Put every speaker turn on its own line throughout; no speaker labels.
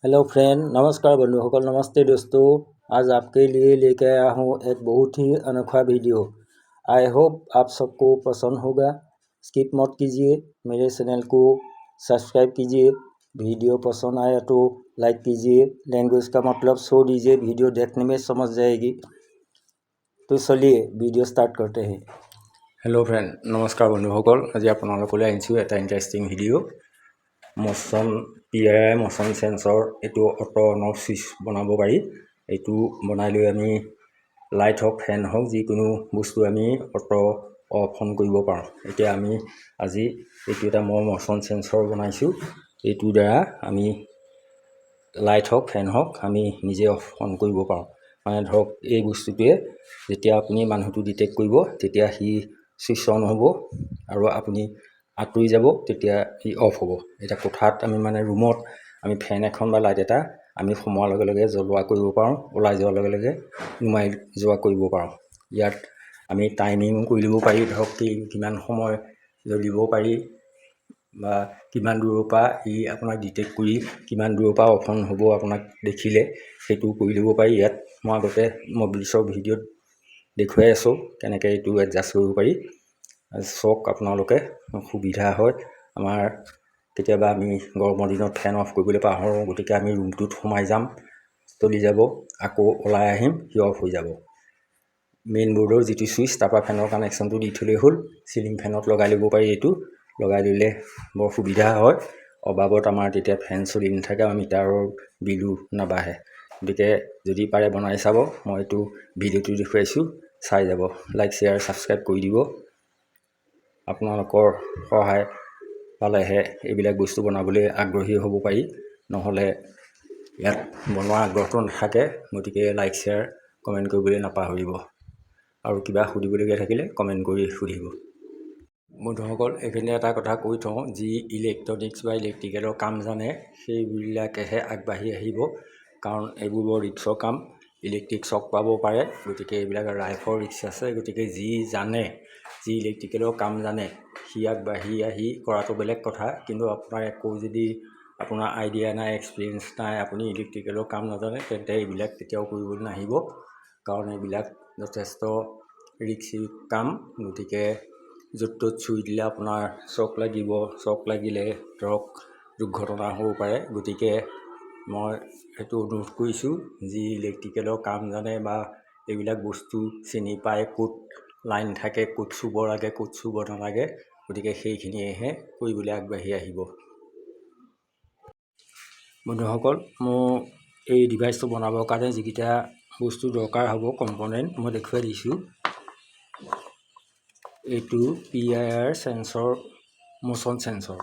Hello friend, नमस्कार बंधुসকल, नमस्ते दोस्तों। आज आपके लिए लेके आया हूँ एक बहुत ही अनोखा वीडियो। आई होप आप सबको पसंद होगा। स्किप मत कीजिए, मेरे चैनल को सब्सक्राइब कीजिए। वीडियो पसंद आया तो लाइक कीजिए। लैंग्वेज का मतलब छोड़ दीजिए, वीडियो देखने में समझ जाएगी। तो चलिए वीडियो स्टार्ट करते हैं।
हेलो फ्रेंड, नमस्कार बंधुসকल। आज আপোনালোকলৈ আনিছোঁ এটা ইণ্টাৰেষ্টিং ভিডিঅ'। মোচন PII মোচন চেঞ্চৰ এইটো অটো অন অফ চুইচ বনাব পাৰি। এইটো বনাই লৈ আমি লাইট হওক ফেন হওক যিকোনো বস্তু আমি অটো অফ অন কৰিব পাৰোঁ। এতিয়া আমি আজি এইটো এটা মই মোচন চেঞ্চৰ বনাইছোঁ। এইটোৰ দ্বাৰা আমি লাইট হওক ফেন হওক আমি নিজে অফ অন কৰিব পাৰোঁ। মানে ধৰক এই বস্তুটোৱে যেতিয়া আপুনি মানুহটো ডিটেক্ট কৰিব তেতিয়া সি চুইচ অন হ'ব আৰু আপুনি আঁতৰি যাব তেতিয়া সি অফ হ'ব। এতিয়া কোঠাত আমি মানে ৰুমত আমি ফেন এখন বা লাইট এটা আমি সোমোৱাৰ লগে লগে জ্বলোৱা কৰিব পাৰোঁ, ওলাই যোৱাৰ লগে লগে নুমাই যোৱা কৰিব পাৰোঁ। ইয়াত আমি টাইমিং কৰি দিব পাৰি, ধৰক কিমান সময় জ্বলিব পাৰি বা কিমান দূৰৰ পৰা ই আপোনাক ডিটেক্ট কৰি কিমান দূৰৰ পৰা অফ অন হ'ব আপোনাক দেখিলে সেইটো কৰি দিব পাৰি। ইয়াত মই আগতে মবিলছৰ ভিডিঅ'ত দেখুৱাই আছোঁ কেনেকৈ এইটো এডজাষ্ট কৰিব পাৰি। চাওক আপোনালোকে, সুবিধা হয়। আমাৰ কেতিয়াবা আমি গৰমৰ দিনত ফেন অফ কৰিবলৈ পাহৰোঁ, গতিকে আমি ৰুমটোত সোমাই যাম, জ্বলি যাব, আকৌ ওলাই আহিম, সি অফ হৈ যাব। মেইন বৰ্ডৰ যিটো চুইচ তাৰপৰা ফেনৰ কানেকশ্যনটো দি থ'লেই হ'ল। চিলিং ফেনত লগাই ল'ব পাৰি। এইটো লগাই দিলে বৰ সুবিধা হয়। অবাবত আমাৰ তেতিয়া ফেন চলি নাথাকে, আমাৰ মিটাৰৰ বিলো নাবাঢ়ে। গতিকে যদি পাৰে বনাই চাব। মই এইটো ভিডিঅ'টো দেখুৱাইছোঁ, চাই যাব। লাইক শ্বেয়াৰ ছাবস্ক্ৰাইব কৰি দিব। আপোনালোকৰ সহায় পালেহে এইবিলাক বস্তু বনাবলৈ আগ্ৰহী হ'ব পাৰি, নহ'লে ইয়াত বনোৱা আগ্ৰহটো নাথাকে। গতিকে লাইক শ্বেয়াৰ কমেণ্ট কৰিবলৈ নাপাহৰিব। আৰু কিবা সুধিবলগীয়া থাকিলে কমেণ্ট কৰি সুধিব। বন্ধুসকল, এইখিনি এটা কথা কৈ থওঁ, যি ইলেক্ট্ৰনিক্স বা ইলেক্ট্ৰিকেলৰ কাম জানে সেইবিলাকেহে আগবাঢ়ি আহিব, কাৰণ এইবোৰ বৰ ৰিক্সৰ কাম। ইলেক্ট্ৰিক শ্বক পাব পাৰে, গতিকে এইবিলাক লাইফৰ ৰিক্স আছে। গতিকে যি জানে, যি ইলেক্ট্ৰিকেলৰ কাম জানে সি আগবাঢ়ি আহি কৰাটো বেলেগ কথা। কিন্তু আপোনাৰ একো যদি আপোনাৰ আইডিয়া নাই, এক্সপিৰিয়েঞ্চ নাই, আপুনি ইলেক্ট্ৰিকেলৰ কাম নাজানে, তেন্তে এইবিলাক কেতিয়াও কৰিবলৈ নাহিব, কাৰণ এইবিলাক যথেষ্ট ৰিক্সি কাম। গতিকে য'ত ত'ত চুই দিলে আপোনাৰ শ্বক লাগিব, শ্বক লাগিলে ধৰক দুৰ্ঘটনা হ'ব পাৰে। গতিকে মই সেইটো অনুৰোধ কৰিছোঁ, যি ইলেক্ট্ৰিকেলৰ কাম জানে বা এইবিলাক বস্তু চিনি পায়, ক'ত লাইন থাকে, ক'ত চুব লাগে, ক'ত চুব নালাগে, গতিকে সেইখিনিয়েহে কৰিবলৈ আগবাঢ়ি আহিব। বন্ধুসকল, মোৰ এই ডিভাইচটো বনাবৰ কাৰণে যিকেইটা বস্তু দৰকাৰ হ'ব, কম্পনেণ্ট মই দেখুৱাই দিছোঁ। এইটো PII চেঞ্চৰ, মোচন চেঞ্চৰ।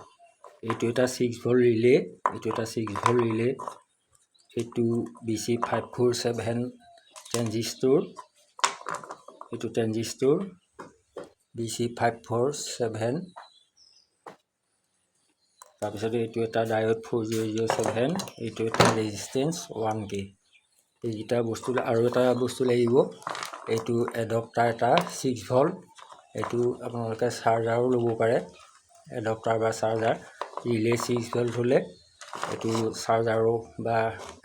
এইটো এটা 6 ভল্ট ৰিলে, এইটো এটা 6 ভল্ট ৰিলে। এইটো BC547 ট্ৰেঞ্জিষ্টৰ, এইটো ট্ৰেঞ্জিষ্টৰ BC547। তাৰপিছত এইটো এটা ডায়োড 4007, এইটো এটা ৰেজিষ্টেঞ্চ 1K। এইকেইটা বস্তু আৰু এটা বস্তু লাগিব, এইটো এডপ্টাৰ এটা 6 ভল্ট। এইটো আপোনালোকে চাৰ্জাৰো ল'ব পাৰে, এডপ্টাৰ বা চাৰ্জাৰ। ৰিলে 6 ভল্ট হ'লে এইটো চাৰ্জাৰো বা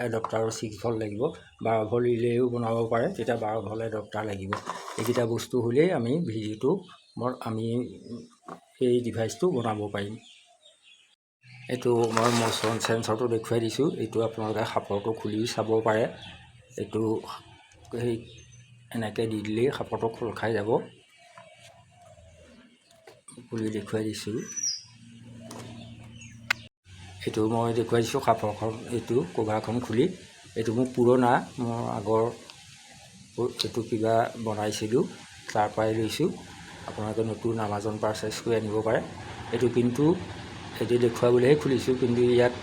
এডপ্টাৰো 6 ভল্ট লাগিব। 12 ভল্ট ৰিলেও বনাব পাৰে, তেতিয়া 12 ভল্ট এডপ্টাৰ লাগিব। এইকেইটা বস্তু হ'লেই আমি এই ডিভাইচটো বনাব পাৰিম। এইটো মই মোচন চেঞ্চৰটো দেখুৱাই দিছোঁ। এইটো আপোনালোকে সাপৰটো খুলি চাব পাৰে। এইটো এনেকৈ দি দিলেই সাপৰটো খোল খাই যাব। খুলি দেখুৱাই দিছোঁ। এইটো মই দেখুৱাই দিছোঁ সাপৰখন, এইটো কভাৰখন খুলি। এইটো মোৰ পুৰণা, মোৰ আগৰ এইটো কিবা বনাইছিলোঁ, তাৰ পৰাই লৈছোঁ। আপোনালোকে নতুন আমাজন পাৰচেছ কৰি আনিব পাৰে। এইটো কিন্তু সেইটো দেখুৱাবলৈহে খুলিছোঁ, কিন্তু ইয়াত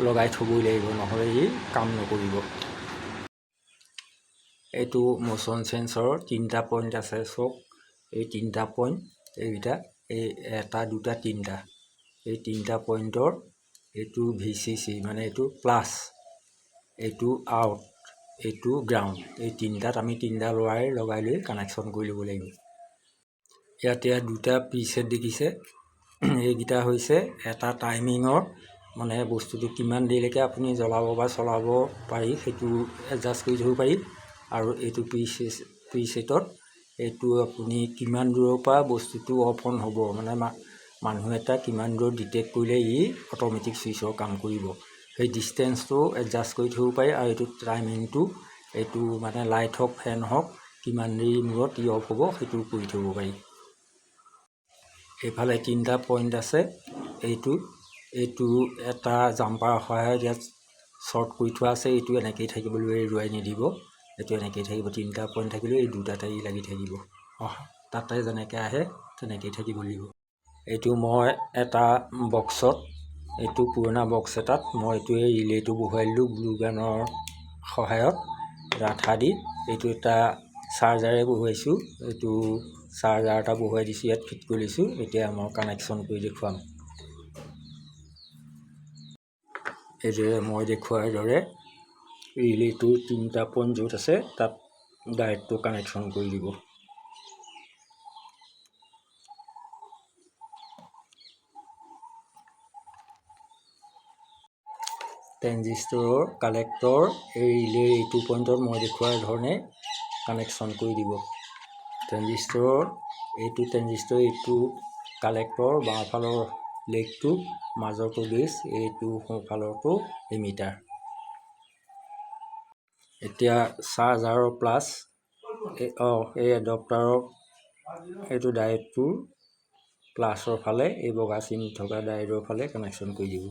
লগাই থ'বই লাগিব, নহ'লে ই কাম নকৰিব। এইটো মোচন চেঞ্চৰৰ 3টা পইণ্ট আছে। চাওক, এই 3টা পইণ্ট, এইকেইটা এই 1, 2, 3টা, এই 3টা পইণ্টৰ এইটো VCC মানে এইটো প্লাছ, এইটো আউট, এইটো গ্ৰাউণ্ড। এই 3টাত আমি 3টা লগাই লৈ কানেকশ্যন কৰি ল'ব লাগিব। ইয়াত 2টা প্ৰিছেট দেখিছে। এইকেইটা হৈছে এটা টাইমিঙৰ
মানে বস্তুটো কিমান দেৰিলৈকে আপুনি জ্বলাব বা চলাব পাৰি সেইটো এডজাষ্ট কৰি থ'ব পাৰি। আৰু এইটো প্ৰিচেটত এইটো আপুনি কিমান দূৰৰ পৰা বস্তুটো অফ অন হ'ব, মানে মানুহ এটা কিমান দূৰত ডিটেক্ট কৰিলে ই অট'মেটিক ছুইচৰ কাম কৰিব, সেই ডিষ্টেঞ্চটো এডজাষ্ট কৰি থ'ব পাৰি। আৰু এইটো টাইমিংটো এইটো মানে লাইট হওক ফেন হওক কিমান দেৰি মূৰত ই অফ হ'ব সেইটো কৰি থ'ব পাৰি। এইফালে 3টা পইণ্ট আছে। এইটো এটা জাম্পাৰ সহায়ত ইয়াত শ্বৰ্ট কৰি থোৱা আছে। এইটো এনেকৈয়ে থাকিবলৈ এৰুৱাই নিদিব, এইটো এনেকৈয়ে থাকিব। 3টা পইণ্ট থাকিলেও এই 2টাতে লাগি থাকিব। তাতে যেনেকৈ আহে তেনেকৈয়ে থাকিব লাগিব। এইটো মই এটা বক্সত, এইটো পুৰণা বক্স এটাত মই এইটোৱে ৰিলেটো বহুৱাই দিলোঁ গ্লু গানৰ সহায়ত আঠা দি। এইটো এটা চাৰ্জাৰে বহুৱাইছোঁ, এইটো চাৰ্জাৰ এটা বহুৱাই দিছোঁ, ইয়াত ফিট কৰি লৈছোঁ। এতিয়া মই কানেকশ্যন কৰি দেখুৱাম। এইদৰে মই দেখুৱাৰ দৰে ৰিলেটো 3টা পইণ্ট য'ত আছে তাত ডাইৰেক্টটো কানেকশ্যন কৰি দিব। ট্ৰেঞ্জিষ্টৰৰ কালেক্টৰ এই ৰিলেৰ এইটো পইণ্টত মই দেখুৱাৰ ধৰণে কানেকশ্যন কৰি দিব। ট্ৰেঞ্জিষ্টৰৰ এইটো কালেক্টৰ, বাওঁফালৰ লেগটো, মাজৰটো বেছ, এইটো সোঁফালৰটো এমিটাৰ। এতিয়া চাৰ্জাৰৰ প্লাছ এই এডপ্টাৰৰ এইটো ডায়োডটো প্লাছৰ ফালে, এই বগা চিন থকা ডায়োডৰ ফালে কানেকশ্যন কৰি দিব।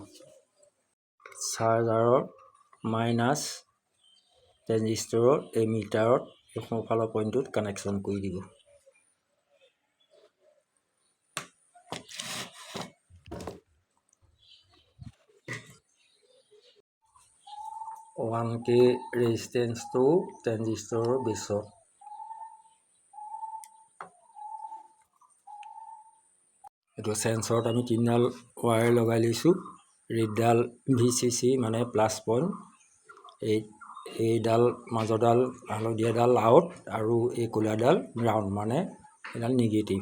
চাৰ্জাৰৰ মাইনাছ ট্ৰেঞ্জিষ্টৰৰ এমিটাৰত এই সোঁফালৰ পইণ্টটোত কানেকশ্যন কৰি দিব। 1K ৰেজিষ্টেঞ্চটো ট্ৰেঞ্জিষ্টৰৰ বেছত। এইটো চেঞ্চৰত আমি 3ডাল ৱায়াৰ লগাই লৈছোঁ। ৰেডডাল VCC মানে প্লাছ পইণ্ট, এইডাল মাজৰডাল হালধীয়াডাল আউট, আৰু এই ক'লাডাল গ্ৰাউণ্ড মানে এইডাল নিগেটিভ।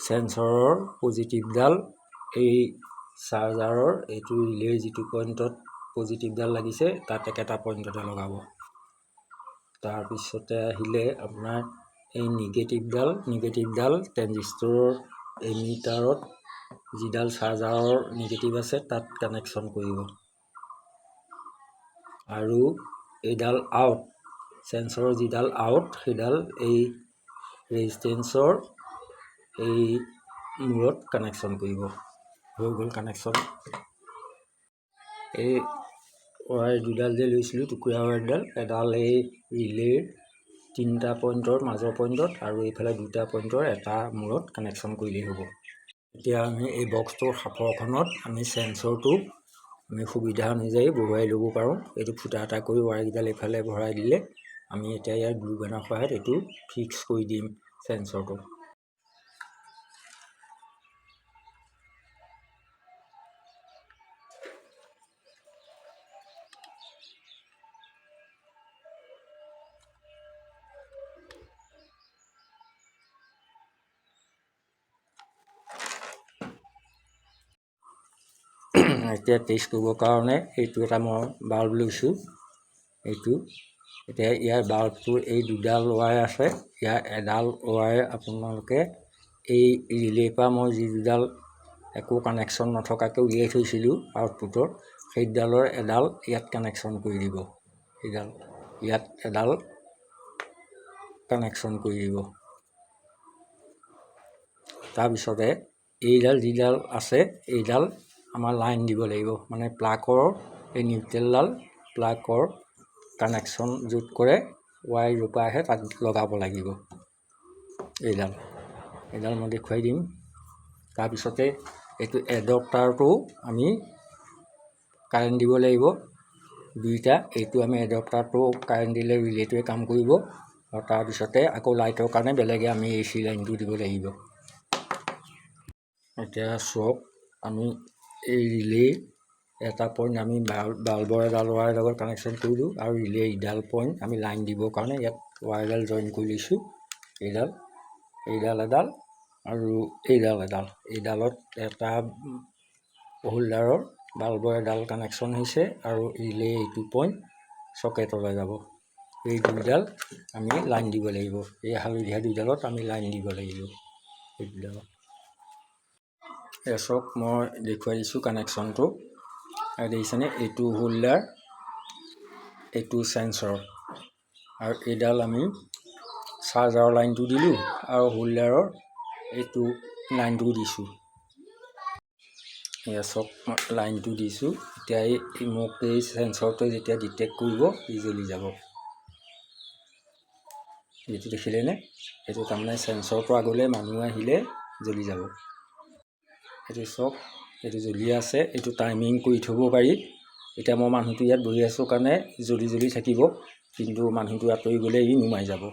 চেঞ্চৰৰ পজিটিভডাল এই চাৰ্জাৰৰ এইটো ৰিলেৰ যিটো পইণ্টত পজিটিভডাল লাগিছে তাত একেটা পইণ্টতে লগাব। তাৰপিছতে আহিলে আপোনাৰ এই নিগেটিভডাল ট্ৰেঞ্জিষ্টৰৰ এমিটাৰত যিডাল চাৰ্জাৰৰ নিগেটিভ আছে তাত কানেকশ্যন কৰিব। আৰু এইডাল আউট, চেঞ্চৰৰ যিডাল আউট সেইডাল এই ৰেজিষ্টেঞ্চৰ এই মূৰত কানেকশ্যন কৰিব। হৈ গ'ল কানেকশ্যন। এই ৱায়াৰ দুডাল যে লৈছিলোঁ, টুকুৰা ৱায়াৰডাল, এডাল এই ৰিলেৰ 3টা পইণ্টৰ মাজৰ পইণ্টত, আৰু এইফালে 2টা পইণ্টৰ এটা মূৰত কানেকশ্যন কৰিলেই হ'ব। এতিয়া আমি এই বক্সটোৰ সাঁফৰখনত আমি চেঞ্চৰটো আমি সুবিধা অনুযায়ী বহুৱাই ল'ব পাৰোঁ। এইটো ফুটা এটা কৰি ৱায়াৰকেইডাল এইফালে ভৰাই দিলে আমি এতিয়া ইয়াৰ গ্লু গানৰ সহায়ত এইটো ফিক্স কৰি দিম চেঞ্চৰটো। এতিয়া টেষ্ট কৰিবৰ কাৰণে এইটো এটা মই বাল্ব লৈছোঁ। এতিয়া ইয়াৰ বাল্বটোৰ এই দুডাল ৱায়াৰ আছে, ইয়াৰ এডাল ৱায়াৰ আপোনালোকে এই ৰিলেৰ পৰা মই যি দুডাল একো কানেকশ্যন নথকাকৈ উলিয়াই থৈছিলোঁ আউটপুটৰ, সেইডালৰ এডাল ইয়াত কানেকশ্যন কৰি দিব। ইয়াত এডাল কানেকশ্যন কৰি দিব। তাৰপিছতে এইডাল যিডাল আছে এইডাল আমাৰ লাইন দিব লাগিব, মানে প্লাগৰ এই নিউট্ৰেলডাল প্লাগৰ কানেকশ্যন য'ত কৰে ৱায়াৰ য'ৰ পৰা আহে তাত লগাব লাগিব। এইডাল মই দেখুৱাই দিম। তাৰপিছতে এইটো এডপ্টাৰটো আমি কাৰেণ্ট দিব লাগিব 2টা। এইটো আমি এডপ্টাৰটো কাৰেণ্ট দিলে ৰিলেটোৱে কাম কৰিব, আৰু তাৰপিছতে আকৌ লাইটৰ কাৰণে বেলেগে আমি AC লাইনটো দিব লাগিব। এতিয়া চাওক, আমি এই ৰিলে এটা পইণ্ট আমি বাল্বৰ এডাল ৱায়াৰ লগত কানেকশ্যন কৰিলোঁ, আৰু ৰিলে ইডাল পইণ্ট আমি লাইন দিবৰ কাৰণে ইয়াত ৱায়াৰডাল জইন কৰি লৈছোঁ। এইডাল এডাল আৰু এইডাল এডাল, এইডালত এটা হোল্ডাৰৰ বাল্বৰ এডাল কানেকশ্যন হৈছে আৰু ৰিলে এইটো পইণ্ট চকেটলৈ যাব। এই দুইডাল আমি লাইন দিব লাগিব। এই হালধীয়া দুইডালত আমি লাইন দিব লাগিব। এই দুইডালত চাওক, মই দেখুৱাই দিছোঁ কানেকশ্যনটো। আৰু দেখিছেনে, এইটো হোল্ডাৰ, এইটো চেঞ্চৰ, আৰু এইডাল আমি চাৰ্জাৰৰ লাইনটো দিলোঁ আৰু হোল্ডাৰৰ এইটো লাইনটো দিছোঁ। এয়া চাওক, মই লাইনটো দিছোঁ। এতিয়া মোক এই চেঞ্চৰটোৱে যেতিয়া ডিটেক্ট কৰিব, ই জ্বলি যাব। এইটো দেখিলেনে, এইটো তাৰমানে চেঞ্চৰটো আগলৈ মানুহ আহিলে জ্বলি যাব। এইটো চাওক, এইটো জ্বলি আছে। এইটো টাইমিং কৰি থ'ব পাৰি। এতিয়া মই মানুহটো ইয়াত বহি আছোঁ কাৰণে জ্বলি থাকিব, কিন্তু মানুহটো আঁতৰি গ'লে ই নুমাই যাব।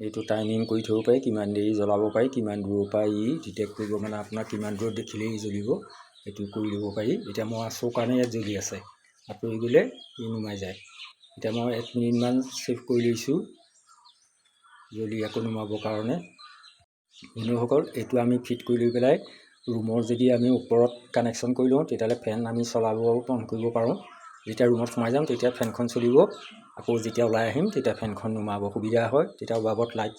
এইটো টাইমিং কৰি থ'ব পাৰি, কিমান দেৰি জ্বলাব পাৰি, কিমান দূৰৰ পৰা ই ডিটেক্ট কৰিব, মানে আপোনাৰ কিমান দূৰত দেখিলেই জ্বলিব, সেইটো কৰি ল'ব পাৰি। এতিয়া মই আছোঁ কাৰণে ইয়াত জ্বলি আছে, আঁতৰি গ'লে ই নুমাই যায়। এতিয়া মই 1 মিনিটমান ছেভ কৰি লৈছোঁ জ্বলি আকৌ নুমাবৰ কাৰণে। বন্ধুসকল, এইটো আমি ফিট কৰি লৈ পেলাই ৰুমৰ যদি আমি ওপৰত কানেকশ্যন কৰি লওঁ, তেতিয়াহ'লে ফেন আমি চলাব বন্ধ কৰিব পাৰোঁ। যেতিয়া ৰুমত সোমাই যাম তেতিয়া ফেনখন চলিব, আকৌ যেতিয়া ওলাই আহিম তেতিয়া ফেনখন নুমাব, সুবিধা হয়। তেতিয়া অবাবত লাইট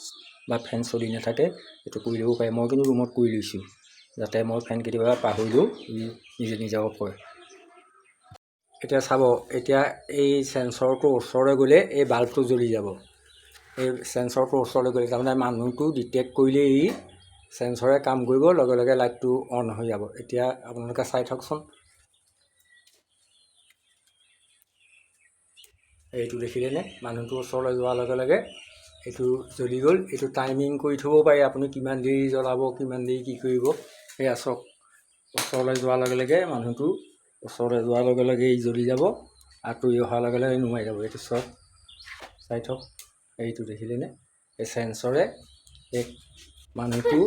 বা ফেন চলি নাথাকে, এইটো কৰি ল'ব পাৰে। মই কিন্তু ৰুমত কৰি লৈছোঁ, যাতে মই ফেন কেতিয়াবা পাহৰিলেও ই নিজে অফ হয়। এতিয়া চাব, এতিয়া এই চেঞ্চৰটোৰ ওচৰলৈ গ'লে এই বাল্বটো জ্বলি যাব। এই চেঞ্চৰটোৰ ওচৰলৈ গ'লে তাৰমানে মানুহটো ডিটেক্ট কৰিলে ই চেঞ্চৰে কাম কৰিব, লগে লগে লাইটটো অন হৈ যাব। এতিয়া আপোনালোকে চাই থাকচোন, এইটো দেখিলেনে, মানুহটো ওচৰলৈ যোৱাৰ লগে লগে এইটো জ্বলি গ'ল। এইটো টাইমিং কৰি থ'ব পাৰি, আপুনি কিমান দেৰি জ্বলাব, কিমান দেৰি কি কৰিব। সেয়া চাওক, ওচৰলৈ যোৱাৰ লগে লগে মানুহটো ওচৰলৈ যোৱাৰ লগে লগে ই জ্বলি যাব, আঁতৰি অহাৰ লগে লগে নুমাই যাব। এইটো চাওক, চাই থওক, এইটো দেখিলেনে, এই চেঞ্চৰে এই মানুহটো,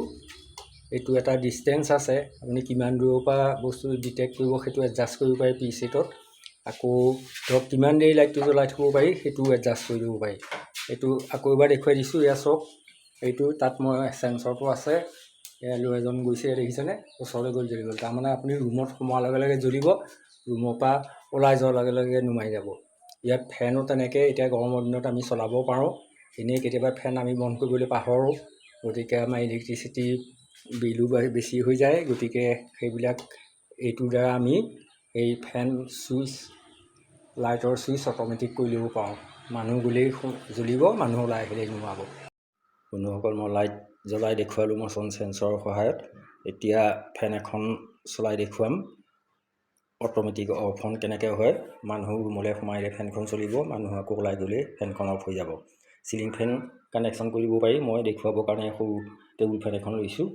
এইটো এটা ডিষ্টেঞ্চ আছে, আপুনি কিমান দূৰৰ পৰা বস্তু ডিটেক্ট কৰিব সেইটো এডজাষ্ট কৰিব পাৰি প্ৰিছেটত। আকৌ ধৰক কিমান দেৰি লাইটটো জ্বলাই থ'ব পাৰি সেইটোও এডজাষ্ট কৰি দিব পাৰি। এইটো আকৌ এবাৰ দেখুৱাই দিছোঁ। এয়া চাওক, এইটো তাত মই চেঞ্চৰটো আছে, এয়া লৈ এজন গৈছে, দেখিছেনে, ওচৰলৈ গ'ল, জ্বলি গ'ল। তাৰমানে আপুনি ৰুমত সোমোৱাৰ লগে লগে জ্বলিব, ৰুমৰ পৰা ওলাই যোৱাৰ লগে লগে নুমাই যাব। ইয়াত ফেনো তেনেকৈ এতিয়া গৰমৰ দিনত আমি চলাব পাৰোঁ। এনেই কেতিয়াবা ফেন আমি বন্ধ কৰিবলৈ পাহৰোঁ, গতিকে আমাৰ ইলেক্ট্ৰিচিটি বিলো বেছি হৈ যায়। গতিকে সেইবিলাক এইটোৰ দ্বাৰা আমি এই ফেন চুইচ, লাইটৰ চুইচ অট'মেটিক কৰি ল'ব পাৰোঁ। মানুহ গ'লেই জ্বলিব, মানুহ ওলাই আহিলেই নুমাব। বন্ধুসকল, মই লাইট জ্বলাই দেখুৱালোঁ ম'চন চেঞ্চৰৰ সহায়ত। এতিয়া ফেন এখন চলাই দেখুৱাম, অট'মেটিক অফ অন কেনেকৈ হয়। মানুহ ৰুমলৈ সোমাইলে ফেনখন চলিব, মানুহ আকৌ ওলাই গ'লেই ফেনখন অফ হৈ যাব। চিলিং ফেন কানেকশ্যন কৰিব পাৰি। মই দেখুৱাবৰ কাৰণে সৰু টেবুল ফেন এখন লৈছোঁ।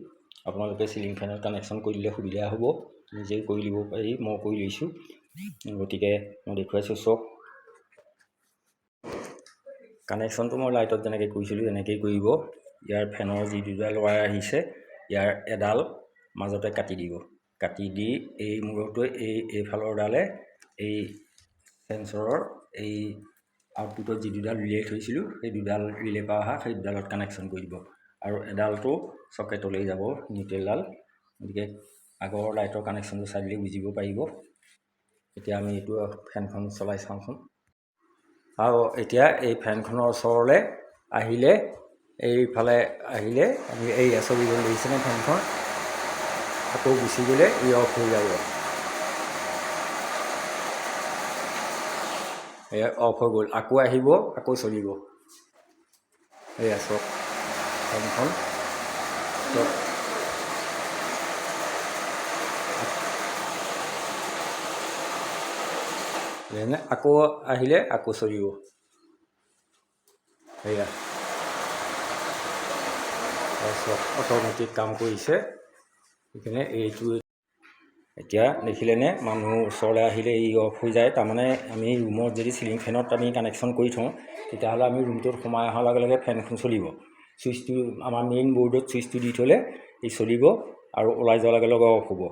আপোনালোকে চিলিং ফেনত কানেকশ্যন কৰি দিলে সুবিধা হ'ব, নিজেই কৰি দিব পাৰি। মই কৰি লৈছোঁ, গতিকে মই দেখুৱাইছোঁ। চাওক, কানেকশ্যনটো মই লাইটত যেনেকৈ কৰিছিলোঁ তেনেকৈয়ে কৰিব। ইয়াৰ ফেনৰ যি দুডাল ৱায়াৰ আহিছে, ইয়াৰ এডাল মাজতে কাটি দিব। কাটি দি এই মূৰটোৱে এইফালৰ ডালে এই চেঞ্চৰৰ এই আউটপুটত যি দুডাল ৰিলে থৈছিলোঁ, সেই দুডাল ৰিলে পৰা অহা সেই দুডালত কানেকশ্যন কৰি দিব। আৰু এডালটো চকেটলৈ যাব, নিউট্ৰেলডাল। গতিকে আগৰ লাইটৰ কানেকশ্যনটো চাই দিলে বুজিব পাৰিব। এতিয়া আমি এইটো ফেনখন চলাই চাওঁচোন। আৰু এতিয়া এই ফেনখনৰ ওচৰলৈ আহিলে, এইফালে আহিলে আমি এই চলি গ'ল, দেখিছেনে ফেনখন, আকৌ গুচি গ'লে ই অফ হৈ যাব। এয়া অফ হৈ গ'ল, আকৌ আহিব, আকৌ চলিব। এয়া চাওক ফেনখন, চাওক, আকৌ আহিলে আকৌ চলিব। এয়া চাওক, অট'মেটিক কাম কৰিছে। সেইকাৰণে এইটো এতিয়া দেখিলেনে, মানুহ ওচৰলৈ আহিলে ই অফ হৈ যায়। তাৰমানে আমি ৰুমত যদি চিলিং ফেনত আমি কানেকশ্যন কৰি থওঁ, তেতিয়াহ'লে আমি ৰুমটোত সোমাই অহাৰ লগে লগে ফেনখন চলিব। চুইচটো আমাৰ মেইন বৰ্ডত চুইচটো দি থ'লে ই চলিব, আৰু ওলাই যোৱাৰ লগে লগে অফ হ'ব।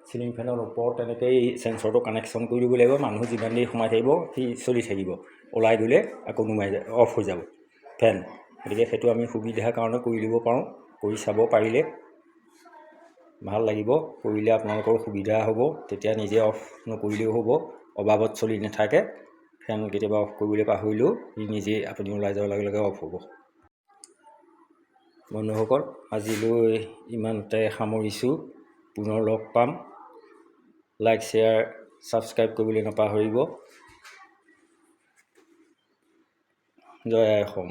চিলিং ফেনৰ ওপৰত তেনেকৈ এই চেঞ্চৰটো কানেকশ্যন কৰি দিব লাগিব। মানুহ যিমান দেৰি সোমাই থাকিব সি চলি থাকিব, ওলাই গ'লে আকৌ নুমাই যায়, অফ হৈ যাব ফেন। গতিকে সেইটো আমি সুবিধাৰ কাৰণে কৰি দিব পাৰোঁ, কৰি চাব পাৰিলে।
ভাল লাগিব, কৰিলে আপোনালোকৰ সুবিধা হ'ব। তেতিয়া নিজে অফ নকৰিলেও হ'ব, অবাবত চলি নাথাকে। ফেন কেতিয়াবা অফ কৰিবলৈ পাহৰিলেও ই নিজেই আপুনি ওলাই যোৱাৰ লগে লগে অফ হ'ব। বন্ধুসকল, আজিলৈ ইমানতে সামৰিছোঁ। পুনৰ লগ পাম। লাইক, শ্বেয়াৰ, ছাবস্ক্ৰাইব কৰিবলৈ নাপাহৰিব। জয় আই অসম।